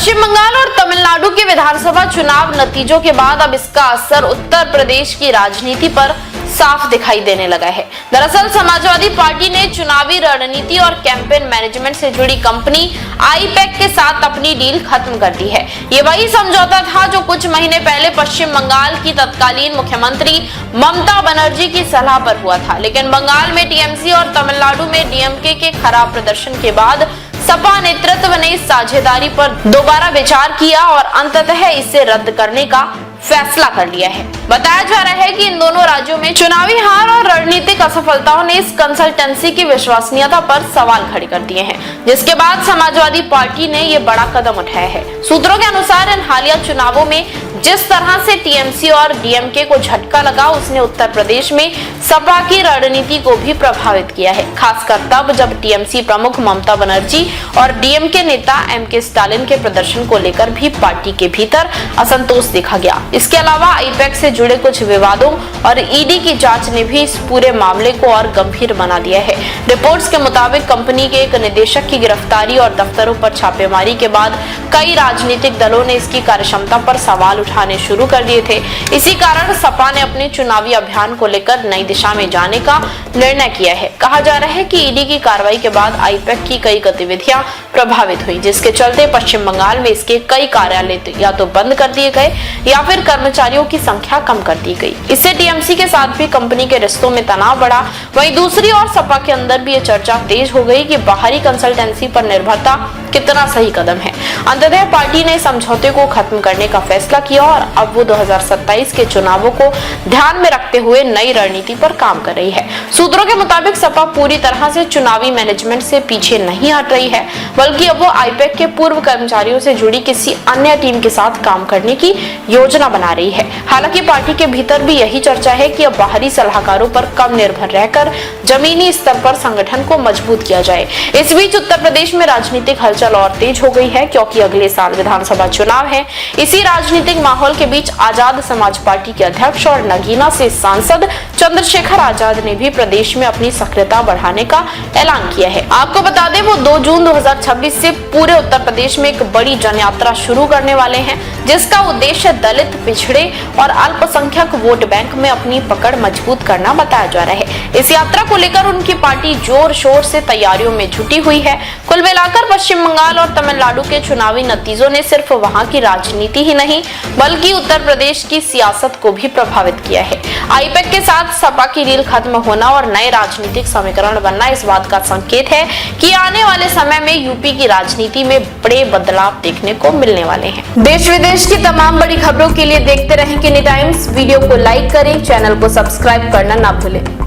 पश्चिम बंगाल और तमिलनाडु के विधानसभा चुनाव नतीजों के बाद अब इसका असर उत्तर प्रदेश की राजनीति पर साफ दिखाई देने लगा है। दरअसल समाजवादी पार्टी ने चुनावी रणनीति और कैंपेन मैनेजमेंट से जुड़ी कंपनी आईपैक के साथ अपनी डील खत्म कर दी है। ये वही समझौता था जो कुछ महीने पहले पश्चिम बंगाल की तत्कालीन मुख्यमंत्री ममता बनर्जी की सलाह पर हुआ था, लेकिन बंगाल में टीएमसी और तमिलनाडु में डीएमके के खराब प्रदर्शन के बाद सपा नेतृत्व ने इस साझेदारी पर दोबारा विचार किया और अंततः इसे रद्द करने का फैसला कर लिया है। बताया जा रहा है कि इन दोनों राज्यों में चुनावी हार और रणनीतिक असफलताओं ने इस कंसल्टेंसी की विश्वसनीयता पर सवाल खड़े कर दिए हैं, जिसके बाद समाजवादी पार्टी ने ये बड़ा कदम उठाया है। सूत्रों के अनुसार इन हालिया चुनावों में जिस तरह से टीएमसी और डीएमके को झटका लगा, उसने उत्तर प्रदेश में सपा की रणनीति को भी प्रभावित किया है, खासकर तब जब टीएमसी प्रमुख ममता बनर्जी और डीएमके नेता एमके स्टालिन के प्रदर्शन को लेकर भी पार्टी के भीतर असंतोष देखा गया। इसके अलावा आईपैक से जुड़े कुछ विवादों और ईडी की जांच ने भी इस पूरे मामले को और गंभीर बना दिया है। रिपोर्ट्स के मुताबिक कंपनी के एक निदेशक की गिरफ्तारी और दफ्तरों पर छापेमारी के बाद कई राजनीतिक दलों ने इसकी कार्यक्षमता पर सवाल उठाने शुरू कर दिए थे। इसी कारण सपा ने अपने चुनावी अभियान को लेकर नई दिशा में जाने का निर्णय किया है। कहा जा रहा है कि ईडी की कार्रवाई के बाद आईपैक की कई गतिविधियां प्रभावित हुई, जिसके चलते पश्चिम बंगाल में इसके कई कार्यालय या तो बंद कर दिए गए या फिर कर्मचारियों की संख्या कम कर दी गई। इससे टीएमसी के साथ भी कंपनी के रिश्तों में तनाव बढ़ा। वहीं दूसरी ओर सपा के अंदर भी ये चर्चा तेज हो गई कि बाहरी कंसल्टेंसी पर निर्भरता कितना सही कदम है। अंततः पार्टी ने समझौते को खत्म करने का फैसला किया और अब वो 2027 के चुनावों को ध्यान में रखते हुए नई रणनीति पर काम कर रही है। सूत्रों के मुताबिक सपा पूरी तरह से चुनावी मैनेजमेंट से पीछे नहीं हट रही है, बल्कि अब वो आईपैक के पूर्व कर्मचारियों से जुड़ी किसी अन्य टीम के साथ काम करने की योजना बना रही है। हालांकि पार्टी के भीतर भी यही चर्चा है कि अब बाहरी सलाहकारों पर कम निर्भर रहकर जमीनी स्तर पर संगठन को मजबूत किया जाए। इस बीच उत्तर प्रदेश में राजनीतिक हलचल और तेज हो गई है, क्योंकि अगले साल विधानसभा चुनाव है। इसी राजनीतिक माहौल के बीच आजाद समाज पार्टी के अध्यक्ष और नगीना से सांसद चंद्रशेखर आजाद ने भी प्रदेश में अपनी सक्रियता बढ़ाने का ऐलान किया है। आपको बता दें, वो 2 जून 2026 से पूरे उत्तर प्रदेश में एक बड़ी जनयात्रा शुरू करने वाले हैं, जिसका उद्देश्य दलित, पिछड़े और अल्पसंख्यक वोट बैंक में अपनी पकड़ मजबूत करना बताया जा रहा है। इस यात्रा को लेकर उनकी पार्टी जोर शोर से तैयारियों में जुटी हुई है। कुल मिलाकर पश्चिम बंगाल और तमिलनाडु के चुनावी नतीजों ने सिर्फ वहां की राजनीति ही नहीं, बल्कि उत्तर प्रदेश की सियासत को भी प्रभावित किया है। आईपैक के साथ सपा की डील खत्म होना और नए राजनीतिक समीकरण बनना इस बात का संकेत है कि आने वाले समय में यूपी की राजनीति में बड़े बदलाव देखने को मिलने वाले हैं। देश विदेश की तमाम बड़ी खबरों के लिए देखते रहें किनी टाइम्स। वीडियो को लाइक करें, चैनल को सब्सक्राइब करना ना भूलें।